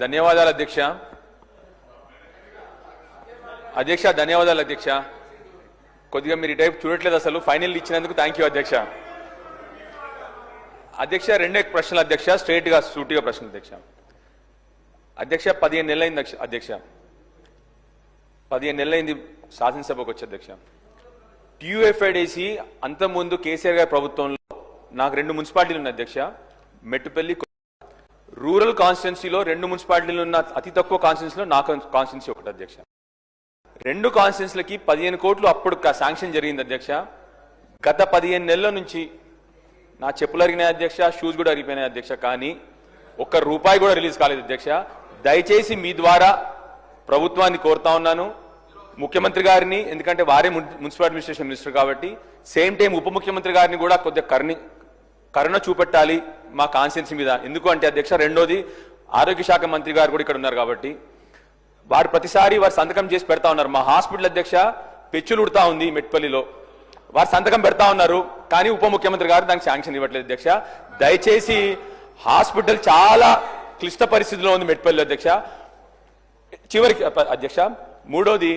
ధన్యవాదాలు అధ్యక్ష. అధ్యక్ష ధన్యవాదాలు అధ్యక్ష. కొద్దిగా మీరు ఈ టైప్ చూడట్లేదు అసలు. ఫైనల్ ఇచ్చినందుకు థ్యాంక్ యూ అధ్యక్ష. అధ్యక్ష రెండే ప్రశ్నలు అధ్యక్ష, స్ట్రైట్గా సూటిగా ప్రశ్నలు అధ్యక్ష. అధ్యక్ష 15 నెలలైంది అధ్యక్ష, 15 నెలలైంది శాసనసభకు వచ్చి అధ్యక్ష. టీయూఎఫ్ఐడిసి అంతకుముందు కేసీఆర్ గారి ప్రభుత్వంలో నాకు 2 మున్సిపాలిటీలు ఉన్నాయి అధ్యక్ష. మెట్టుపల్లి రూరల్ కాన్స్టిట్యున్సీలో 2 మున్సిపాలిటీలు ఉన్న అతి తక్కువ కాన్స్టిట్యున్సీలో నా కాన్స్టిట్యున్సీ ఒకటి అధ్యక్ష. 2 కాన్స్టిట్యున్సీలకి 15 కోట్లు అప్పుడు శాంక్షన్ జరిగింది అధ్యక్ష. గత 15 నెలల నుంచి నా చెప్పులు అరిగినాయి అధ్యక్ష, షూస్ కూడా అరిగిపోయినాయి అధ్యక్ష. కానీ ₹1 కూడా రిలీజ్ కాలేదు అధ్యక్ష. దయచేసి మీ ద్వారా ప్రభుత్వాన్ని కోరుతా ఉన్నాను, ముఖ్యమంత్రి గారిని, ఎందుకంటే వారే మున్సిపల్ అడ్మినిస్ట్రేషన్ మినిస్టర్ కాబట్టి, సేమ్ టైం ఉప ముఖ్యమంత్రి గారిని కూడా కొద్దిగా కరుణ చూపెట్టాలి మా కాన్స్టిట్యున్సీ మీద. ఎందుకు అంటే అధ్యక్ష, రెండోది ఆరోగ్య శాఖ మంత్రి గారు కూడా ఇక్కడ ఉన్నారు కాబట్టి వారు ప్రతిసారి వారు సంతకం చేసి పెడతా ఉన్నారు. మా హాస్పిటల్ అధ్యక్ష పెచ్చులు ఉడతా ఉంది మెట్పల్లిలో, వారు సంతకం పెడతా ఉన్నారు కానీ ఉప ముఖ్యమంత్రి గారు దానికి శాంక్షన్ ఇవ్వట్లేదు అధ్యక్ష. దయచేసి హాస్పిటల్ చాలా క్లిష్ట పరిస్థితిలో ఉంది మెట్పల్లి అధ్యక్ష. చివరికి అధ్యక్ష మూడోది,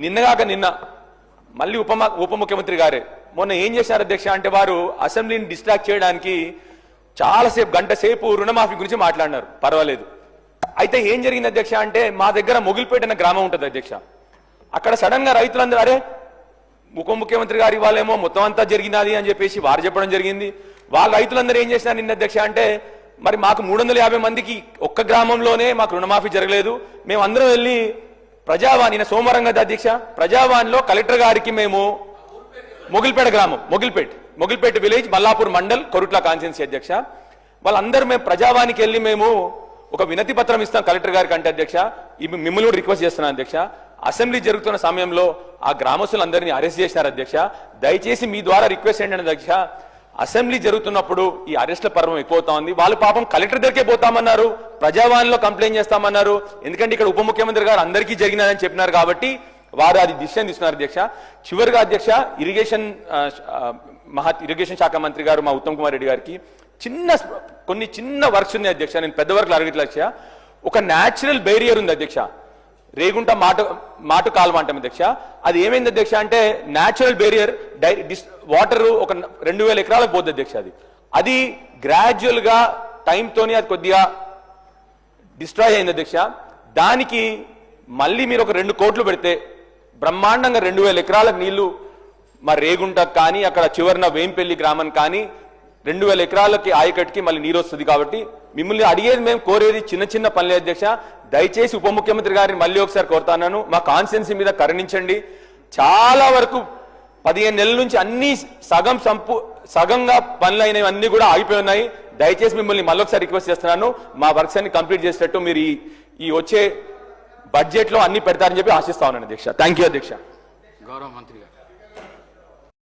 నిన్న మళ్ళీ ఉప ముఖ్యమంత్రి గారే మొన్న ఏం చేశారు అధ్యక్ష అంటే, వారు అసెంబ్లీని డిస్ట్రాక్ట్ చేయడానికి చాలాసేపు గంట సేపు రుణమాఫీ గురించి మాట్లాడినారు. పర్వాలేదు. అయితే ఏం జరిగింది అధ్యక్ష అంటే, మా దగ్గర మొగిలిపేట అనే గ్రామం ఉంటుంది అధ్యక్ష. అక్కడ సడన్ గా రైతులందరూ అరే ఉప ముఖ్యమంత్రి గారి వాళ్ళేమో మొత్తం అంతా జరిగినది అని చెప్పేసి వారు చెప్పడం జరిగింది. వాళ్ళ రైతులందరూ ఏం చేసినారు నిన్న అధ్యక్ష అంటే, మరి మాకు 350 మందికి ఒక్క గ్రామంలోనే మాకు రుణమాఫీ జరగలేదు, మేము అందరం వెళ్ళి ప్రజావాణి సోమవారం కదా అధ్యక్ష, ప్రజావాణిలో కలెక్టర్ గారికి మేము మొగిలిపేట గ్రామం మొగిలిపేట విలేజ్ మల్లాపూర్ మండల్ కొరుట్ల కాన్స్టిట్యున్సీ అధ్యక్ష, వాళ్ళందరూ మేము ప్రజావాణికి వెళ్ళి మేము ఒక వినతి పత్రం ఇస్తాం కలెక్టర్ గారికి అంటే అధ్యక్ష, మిమ్మల్ని కూడా రిక్వెస్ట్ చేస్తున్నాను అధ్యక్ష, అసెంబ్లీ జరుగుతున్న సమయంలో ఆ గ్రామస్తులందరినీ అరెస్ట్ చేసినారు అధ్యక్ష. దయచేసి మీ ద్వారా రిక్వెస్ట్ ఏంటంటే అధ్యక్ష, అసెంబ్లీ జరుగుతున్నప్పుడు ఈ అరెస్ట్ల పర్వం ఎక్కువతా ఉంది. వాళ్ళు పాపం కలెక్టర్ దగ్గరికే పోతామన్నారు, ప్రజావాణిలో కంప్లైంట్ చేస్తామన్నారు. ఎందుకంటే ఇక్కడ ఉప ముఖ్యమంత్రి గారు అందరికీ జరిగినదని చెప్పినారు కాబట్టి వారు అది డిసిషన్ తీసుకున్నారు అధ్యక్ష. చివరిగా అధ్యక్ష, ఇరిగేషన్ శాఖ మంత్రి గారు మా ఉత్తమ్ కుమార్ రెడ్డి గారికి కొన్ని చిన్న వర్క్స్ ఉన్నాయి అధ్యక్ష. నేను పెద్ద వర్క్లు అడగట్లే. ఒక న్యాచురల్ బేరియర్ ఉంది అధ్యక్ష, రేగుంట మాటు కాలువ అంటాం అధ్యక్ష. అది ఏమైంది అధ్యక్ష అంటే, న్యాచురల్ బేరియర్ వాటర్ ఒక 2000 ఎకరాలకు పోద్ది అధ్యక్ష. అది గ్రాడ్యువల్ గా టైంతోని అది కొద్దిగా డిస్ట్రాయ్ అయింది అధ్యక్ష. దానికి మళ్ళీ మీరు ఒక 2 కోట్లు పెడితే బ్రహ్మాండంగా 2000 ఎకరాలకు నీళ్లు మా రేగుంటకు కానీ అక్కడ చివరిన వేంపల్లి గ్రామం కానీ 2000 ఎకరాలకి ఆయకట్టుకి మళ్ళీ నీరు వస్తుంది. కాబట్టి మిమ్మల్ని అడిగేది, మేము కోరేది చిన్న పనులే అధ్యక్ష. దయచేసి ఉప ముఖ్యమంత్రి గారిని మళ్ళీ ఒకసారి కోరుతాను, మా కాన్స్టిట్యున్సీ మీద కరుణించండి. చాలా వరకు 15 నెలల నుంచి అన్ని సగంగా పనులు అయినవి అన్ని కూడా ఆగిపోయి ఉన్నాయి. దయచేసి మిమ్మల్ని మళ్ళొకసారి రిక్వెస్ట్ చేస్తున్నాను, మా వర్క్స్ అన్ని కంప్లీట్ చేసేటట్టు మీరు ఈ వచ్చే బడ్జెట్ లో అన్ని పెడతారని చెప్పి ఆశిస్తా ఉన్నాను అధ్యక్ష. థ్యాంక్ యూ అధ్యక్ష. గౌరవ మంత్రి గారు.